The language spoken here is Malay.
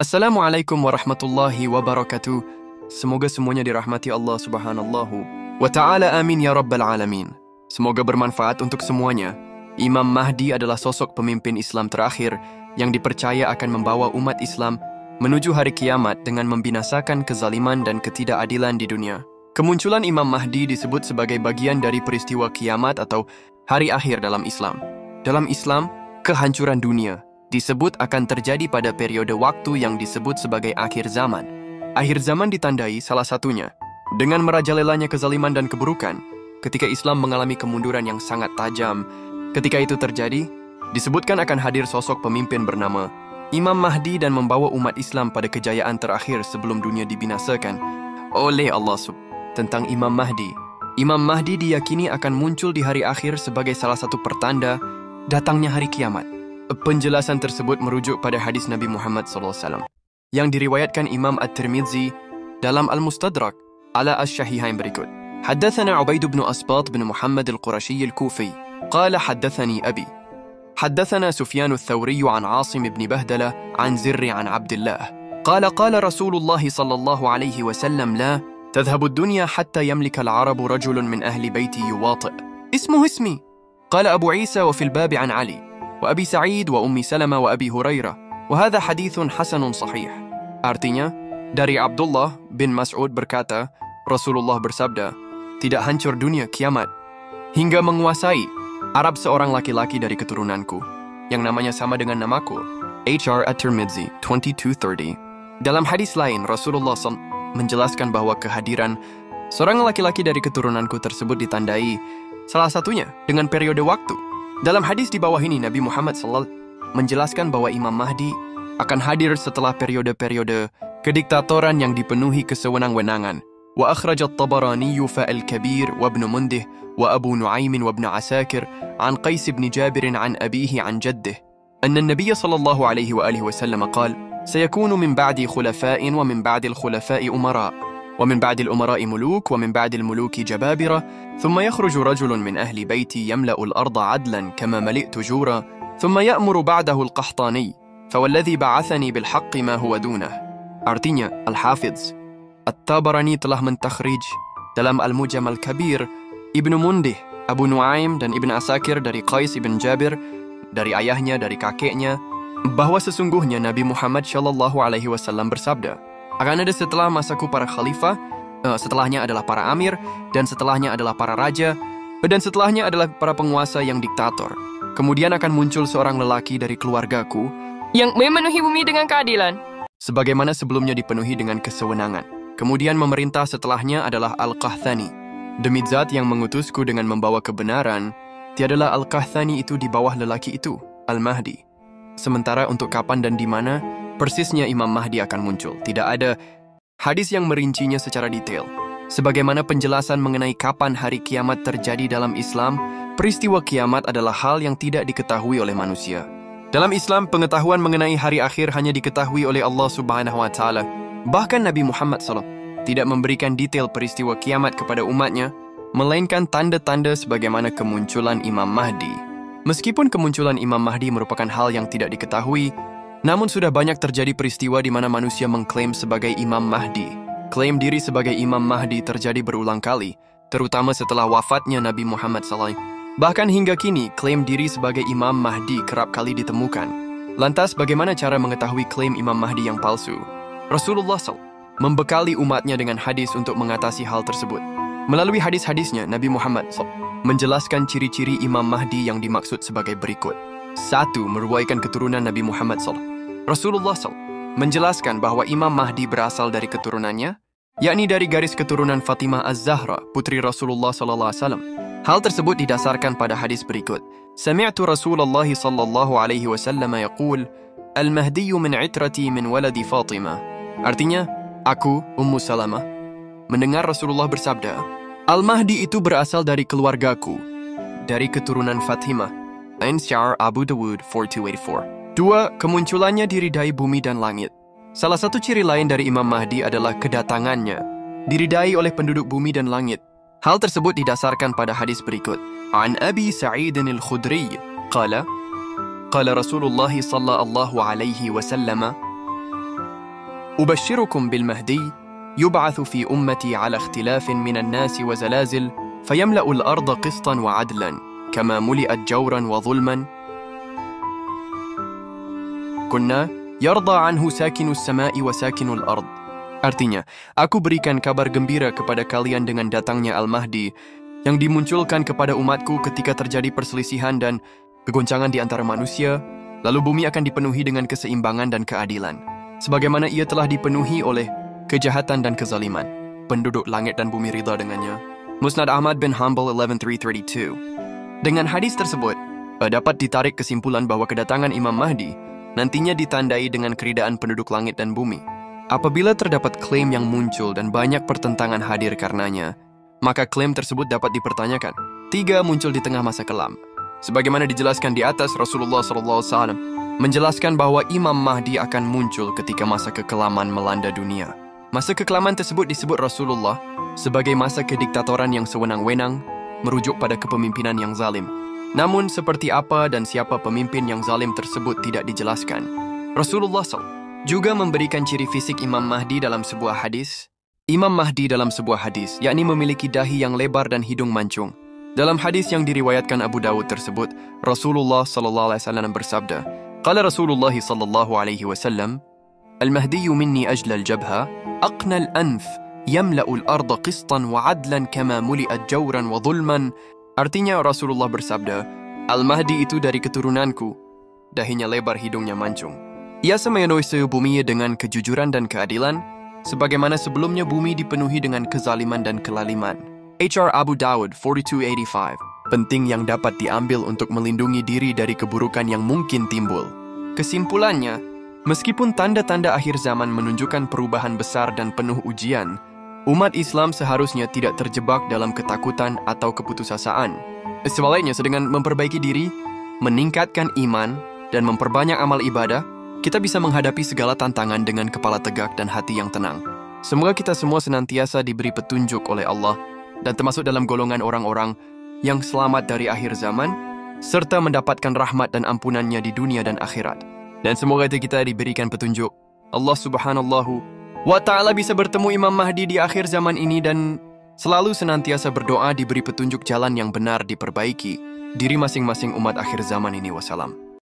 Assalamualaikum warahmatullahi wabarakatuh. Semoga semuanya dirahmati Allah subhanahu wa ta'ala, amin ya rabbal alamin. Semoga bermanfaat untuk semuanya. Imam Mahdi adalah sosok pemimpin Islam terakhir yang dipercaya akan membawa umat Islam menuju hari kiamat dengan membinasakan kezaliman dan ketidakadilan di dunia. Kemunculan Imam Mahdi disebut sebagai bagian dari peristiwa kiamat atau hari akhir dalam Islam. Dalam Islam, kehancuran dunia disebut akan terjadi pada periode waktu yang disebut sebagai akhir zaman. Akhir zaman ditandai salah satunya dengan merajalelanya kezaliman dan keburukan ketika Islam mengalami kemunduran yang sangat tajam. Ketika itu terjadi, disebutkan akan hadir sosok pemimpin bernama Imam Mahdi dan membawa umat Islam pada kejayaan terakhir sebelum dunia dibinasakan oleh Allah Tentang Imam Mahdi. Imam Mahdi diyakini akan muncul di hari akhir sebagai salah satu pertanda datangnya hari kiamat. Penjelasan tersebut merujuk pada hadis Nabi Muhammad SAW yang diriwayatkan Imam At-Tirmidzi dalam Al-Mustadrak ala Asy-Syahihain berikut. Haddatsana Ubaid bin Asbat bin Muhammad Al-Qurashi Al-Kufi qala haddatsani abi. Haddatsana Sufyan Ats-Tsauri an Asim bin Bahdala an Zirri an Abdullah qala qala Rasulullah sallallahu alaihi wasallam la tadhhabu ad-dunya hatta yamlika al-'arab rajulun min ahli bayti yuwati' ismuhu ismi. Qala Abu Isa wa fil bab an Ali وأبي سعيد وأم سلمة وأبي هريرة وهذا حديث حسن صحيح. Artinya, dari Abdullah bin Mas'ud berkata, Rasulullah bersabda, tidak hancur dunia kiamat hingga menguasai Arab seorang laki-laki dari keturunanku yang namanya sama dengan namaku. H.R. At-Tirmidzi 2230. Dalam hadis lain, Rasulullah menjelaskan bahwa kehadiran seorang laki-laki dari keturunanku tersebut ditandai salah satunya dengan periode waktu. Dalam hadis di bawah ini, Nabi Muhammad SAW menjelaskan bahwa Imam Mahdi akan hadir setelah periode-periode kediktatoran yang dipenuhi kesewenang-wenangan. Wa akhrajat Tabarani fa al-Kabir wa Ibn Mundih wa Abu Nuaim wa Ibn Asakir an Qais ibn Jabir an abihi an jaddih anna an-nabiy sallallahu alaihi wa alihi wasallam qala sayakunu min ba'di khulafa'in wa min ba'di al-khulafa'i umara' ومن بعد الأمراء ملوك ومن بعد الملوك جبابرة ثم يخرج رجل من أهل بيتي يملأ الأرض عدلا كما ملئت جورا ثم يأمر بعده القحطاني فوالذي بعثني بالحق ما هو دونه. Artinya, Al-Hafiz At-Tabarani telah mentakhrij dalam Al-Mujam Al-Kabir Ibnu Mundih, Abu Nuaim dan Ibn Asakir dari Qais ibn Jabir dari ayahnya, dari kakeknya, bahwa sesungguhnya Nabi Muhammad SAW bersabda, akan ada setelah masaku para khalifah, setelahnya adalah para amir, dan setelahnya adalah para raja, dan setelahnya adalah para penguasa yang diktator. Kemudian akan muncul seorang lelaki dari keluargaku yang memenuhi bumi dengan keadilan, sebagaimana sebelumnya dipenuhi dengan kesewenangan. Kemudian memerintah setelahnya adalah Al-Qahtani. Demi zat yang mengutusku dengan membawa kebenaran, tiadalah Al-Qahtani itu di bawah lelaki itu, Al-Mahdi. Sementara untuk kapan dan di mana persisnya Imam Mahdi akan muncul, tidak ada hadis yang merincinya secara detail. Sebagaimana penjelasan mengenai kapan hari kiamat terjadi dalam Islam, peristiwa kiamat adalah hal yang tidak diketahui oleh manusia. Dalam Islam, pengetahuan mengenai hari akhir hanya diketahui oleh Allah Subhanahu wa Ta'ala. Bahkan Nabi Muhammad SAW tidak memberikan detail peristiwa kiamat kepada umatnya, melainkan tanda-tanda sebagaimana kemunculan Imam Mahdi. Meskipun kemunculan Imam Mahdi merupakan hal yang tidak diketahui, namun sudah banyak terjadi peristiwa di mana manusia mengklaim sebagai Imam Mahdi. Klaim diri sebagai Imam Mahdi terjadi berulang kali, terutama setelah wafatnya Nabi Muhammad SAW. Bahkan hingga kini, klaim diri sebagai Imam Mahdi kerap kali ditemukan. Lantas, bagaimana cara mengetahui klaim Imam Mahdi yang palsu? Rasulullah SAW membekali umatnya dengan hadis untuk mengatasi hal tersebut. Melalui hadis-hadisnya, Nabi Muhammad SAW menjelaskan ciri-ciri Imam Mahdi yang dimaksud sebagai berikut. 1. Meruaikan keturunan Nabi Muhammad SAW. Rasulullah SAW menjelaskan bahwa Imam Mahdi berasal dari keturunannya, yakni dari garis keturunan Fatimah Az-Zahra, putri Rasulullah SAW. Hal tersebut didasarkan pada hadis berikut. Sami'tu Rasulullah sallallahu alaihi wasallam yaqul, Al-Mahdi min itrati min waladi Fatimah. Artinya, aku, Ummu Salamah, mendengar Rasulullah bersabda, Al-Mahdi itu berasal dari keluargaku, dari keturunan Fatimah. Syiar Abu Dawud 4284. 2. Kemunculannya diridai bumi dan langit. Salah satu ciri lain dari Imam Mahdi adalah kedatangannya diridai oleh penduduk bumi dan langit. Hal tersebut didasarkan pada hadis berikut. An Abi Sa'id al-Khudri qala Rasulullah sallallahu alaihi wasallam Ubashirukum bil Mahdi yub'athu fi ummati ala ikhtilafin minan nasi wa zalazil fayamla'ul arda qistan wa adlan kama muli'at jawran wa zulman kunna yarda anhu sakinus sama'i wa sakinul ard. Artinya, aku berikan kabar gembira kepada kalian dengan datangnya Al-Mahdi yang dimunculkan kepada umatku ketika terjadi perselisihan dan kegoncangan di antara manusia, lalu bumi akan dipenuhi dengan keseimbangan dan keadilan, sebagaimana ia telah dipenuhi oleh kejahatan dan kezaliman. Penduduk langit dan bumi ridha dengannya. Musnad Ahmad bin Hanbal 11332. Dengan hadis tersebut, dapat ditarik kesimpulan bahwa kedatangan Imam Mahdi nantinya ditandai dengan keridaan penduduk langit dan bumi. Apabila terdapat klaim yang muncul dan banyak pertentangan hadir karenanya, maka klaim tersebut dapat dipertanyakan. 3. Muncul di tengah masa kelam. Sebagaimana dijelaskan di atas, Rasulullah SAW menjelaskan bahwa Imam Mahdi akan muncul ketika masa kekelaman melanda dunia. Masa kekelaman tersebut disebut Rasulullah sebagai masa kediktatoran yang sewenang-wenang, merujuk pada kepemimpinan yang zalim. Namun, seperti apa dan siapa pemimpin yang zalim tersebut tidak dijelaskan. Rasulullah SAW juga memberikan ciri fisik Imam Mahdi dalam sebuah hadis. Imam Mahdi dalam sebuah hadis, yakni memiliki dahi yang lebar dan hidung mancung. Dalam hadis yang diriwayatkan Abu Dawud tersebut, Rasulullah SAW bersabda, Qala Rasulullah SAW, Al-Mahdiyu minni ajlal jabha, aqnal anf, yamla'ul arda qistan wa adlan kama muli'at jawran wa zulman. Artinya Rasulullah bersabda, Al-Mahdi itu dari keturunanku, dahinya lebar, hidungnya mancung. Ia memenuhi bumi dengan kejujuran dan keadilan, sebagaimana sebelumnya bumi dipenuhi dengan kezaliman dan kelaliman. HR Abu Dawud 4285. Penting yang dapat diambil untuk melindungi diri dari keburukan yang mungkin timbul. Kesimpulannya, meskipun tanda-tanda akhir zaman menunjukkan perubahan besar dan penuh ujian, umat Islam seharusnya tidak terjebak dalam ketakutan atau keputusasaan. Sebaliknya, dengan memperbaiki diri, meningkatkan iman, dan memperbanyak amal ibadah, kita bisa menghadapi segala tantangan dengan kepala tegak dan hati yang tenang. Semoga kita semua senantiasa diberi petunjuk oleh Allah dan termasuk dalam golongan orang-orang yang selamat dari akhir zaman, serta mendapatkan rahmat dan ampunannya di dunia dan akhirat. Dan semoga kita diberikan petunjuk Allah Subhanahu wa Ta'ala bisa bertemu Imam Mahdi di akhir zaman ini dan selalu senantiasa berdoa diberi petunjuk jalan yang benar diperbaiki diri masing-masing umat akhir zaman ini. Wassalam.